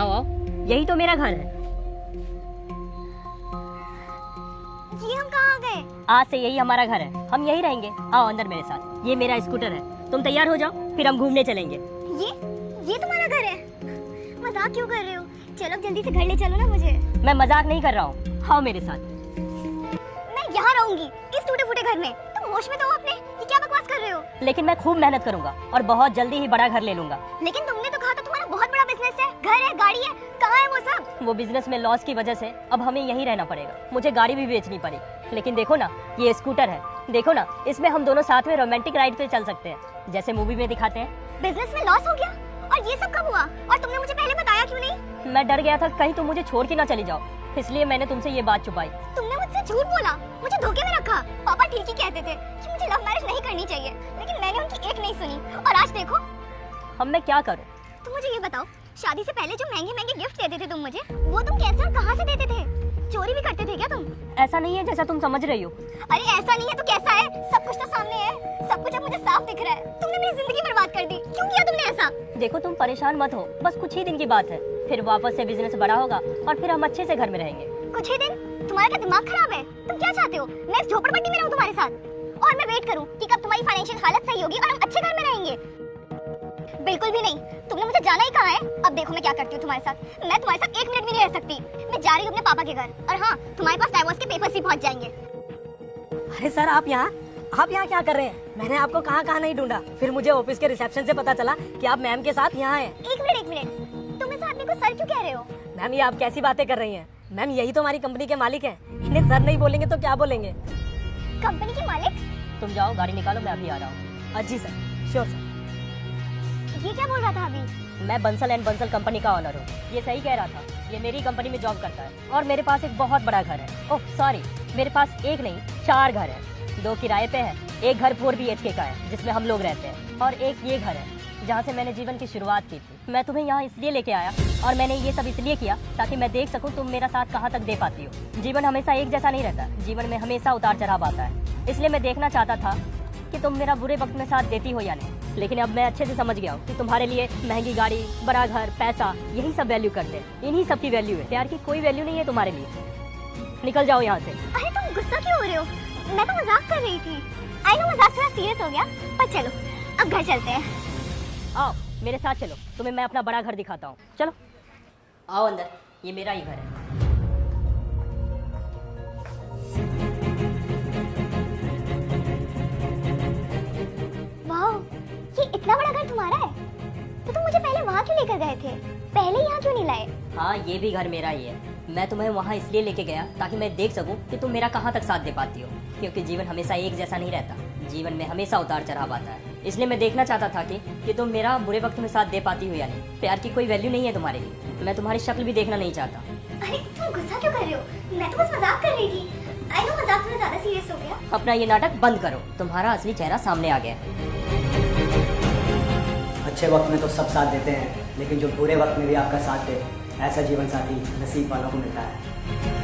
आओ आओ, यही तो मेरा घर है। ये हम कहाँ आ गए? आज से यही हमारा घर है, हम यही रहेंगे। आओ अंदर मेरे साथ, ये मेरा स्कूटर है। तुम तैयार हो जाओ, फिर हम घूमने चलेंगे। ये तुम्हारा घर है? मजाक क्यों कर रहे हो? चलो जल्दी से घर ले चलो ना मुझे। मैं मजाक नहीं कर रहा हूँ, आओ मेरे साथ। मैं यहाँ रहूंगी इस टूटे फूटे घर में। तुम होश में तो हो अपने? ये क्या बकवास कर रहे हो? लेकिन मैं खूब मेहनत करूंगा और बहुत जल्दी ही बड़ा घर ले लूंगा। लेकिन तुमने तो कहा था तुम्हारा बहुत बड़ा बिजनेस है, घर है, गाड़ी है, कहाँ है वो सब? वो बिजनेस में लॉस की वजह से अब हमें यहीं रहना पड़ेगा। मुझे गाड़ी भी बेचनी पड़ी। लेकिन देखो ना, ये स्कूटर है, देखो ना, इसमें हम दोनों साथ में रोमांटिक राइड पे चल सकते हैं, जैसे मूवी में दिखाते हैं। बिजनेस में लॉस हो गया? और ये सब कब हुआ? और तुमने मुझे पहले बताया क्यों नहीं? मैं डर गया था कहीं तुम मुझे छोड़ के ना चली जाओ, इसलिए मैंने तुमसे ये बात छुपाई। तुमने मुझसे झूठ बोला, मुझे धोखे में रखा। पापा ठीक ही कहते थे कि मुझे लव मैरिज नहीं करनी चाहिए, लेकिन मैंने उनकी एक नहीं सुनी और आज देखो। अब मैं क्या करूं? तुम मुझे ये बताओ, शादी से पहले जो महंगे महंगे गिफ्ट देते थे तुम मुझे, वो तुम कैसे और कहाँ से देते थे? चोरी भी करते थे क्या तुम? ऐसा नहीं है जैसा तुम समझ रही हो। अरे ऐसा नहीं है तो कैसा है? सब कुछ तो सामने है, सब कुछ अब मुझे साफ दिख रहा है। तुमने मेरी जिंदगी बर्बाद कर दी। क्यों किया तुमने ऐसा? देखो तुम परेशान मत हो, बस कुछ ही दिन की बात है, फिर वापस से बिजनेस बड़ा होगा और फिर हम अच्छे से घर में रहेंगे। कुछ ही दिन? तुम्हारा क्या दिमाग खराब है? तुम क्या चाहते हो मैं इस झोपड़पट्टी में रहूं तुम्हारे साथ, और मैं वेट करूं कि कब तुम्हारी फाइनेंशियल हालत सही होगी और हम अच्छे घर में रहेंगे? बिल्कुल भी नहीं। तुमने मुझे जाना ही कहाँ है? अब देखो मैं क्या करती हूँ तुम्हारे साथ। मैं तुम्हारे साथ एक मिनट भी नहीं रह सकती। मैं जा रही हूँ अपने पापा के घर, और हाँ, तुम्हारे पास डाइवोर्स के पेपर्स भी पहुँच जाएंगे। अरे सर, आप यहाँ क्या कर रहे हैं? मैंने आपको कहाँ नहीं ढूंढा, फिर मुझे ऑफिस के रिसेप्शन से पता चला कि आप मैम के साथ यहाँ हैं। एक मिनट, तुम इस आदमी को सर क्यों कह रहे हो? मैम, ये आप कैसी बातें कर रही हैं? मैम, यही तो हमारी कंपनी के मालिक हैं। इन्हें सर नहीं बोलेंगे तो क्या बोलेंगे? कंपनी के मालिक? तुम जाओ, गाड़ी निकालो, मैं अभी आ रहा हूँ। जी सर, श्योर सर। ये क्या बोल रहा था अभी? मैं बंसल एंड बंसल कंपनी का ऑनर हूँ। ये सही कह रहा था, ये मेरी कंपनी में जॉब करता है और मेरे पास एक बहुत बड़ा घर है। ओह सॉरी, मेरे पास एक नहीं 4 घर है। 2 किराए पे है, एक घर 4 BHK का है जिसमें हम लोग रहते हैं, और एक ये घर है जहाँ से मैंने जीवन की शुरुआत की थी। मैं तुम्हें यहाँ इसलिए लेके आया, और मैंने ये सब इसलिए किया ताकि मैं देख सकूँ तुम मेरा साथ कहाँ तक दे पाती हो। जीवन हमेशा एक जैसा नहीं रहता, जीवन में हमेशा उतार चढ़ाव आता है, इसलिए मैं देखना चाहता था कि तुम मेरा बुरे वक्त में साथ देती हो या नहीं। लेकिन अब मैं अच्छे से समझ गया हूँ कि तुम्हारे लिए महंगी गाड़ी, बड़ा घर, पैसा, यही सब वैल्यू करते हैं। इन्हीं सब की वैल्यू है, प्यार की कोई वैल्यू नहीं है तुम्हारे लिए। निकल जाओ यहाँ से। अरे तुम गुस्सा क्यों हो रहे हो? मैं तो मजाक कर रही थी। आई नो मजाक थोड़ा सीरियस हो गया, पर चलो अब घर चलते हैं। आओ मेरे साथ चलो, तुम्हें मैं अपना बड़ा घर दिखाता हूँ। चलो आओ अंदर, ये मेरा ही घर है। वाह, ये इतना बड़ा घर तुम्हारा है? तो तुम मुझे पहले वहाँ क्यों लेकर गए थे? पहले यहाँ क्यों नहीं लाए? हाँ, ये भी घर मेरा ही है। मैं तुम्हें वहाँ इसलिए लेके गया ताकि मैं देख सकूं कि तुम मेरा कहाँ तक साथ दे पाती हो, क्योंकि जीवन हमेशा एक जैसा नहीं रहता, जीवन में हमेशा उतार चढ़ाव आता है। इसलिए मैं देखना चाहता था कि तुम मेरा बुरे वक्त में साथ दे पाती हो या नहीं। प्यार की कोई वैल्यू नहीं है तुम्हारे लिए, मैं तुम्हारी शक्ल भी देखना नहीं चाहता। अरे तुम गुस्सा क्यों कर रहे हो? मैं तो बस मजाक कर रही थी। आई नो मजाक थोड़ा ज्यादा सीरियस हो गया। अपना ये नाटक बंद करो, तुम्हारा असली चेहरा सामने आ गया है। अच्छे वक्त में तो सब साथ देते हैं, लेकिन जो बुरे वक्त में भी आपका साथ दे, ऐसा जीवन साथी नसीब वालों को मिलता है।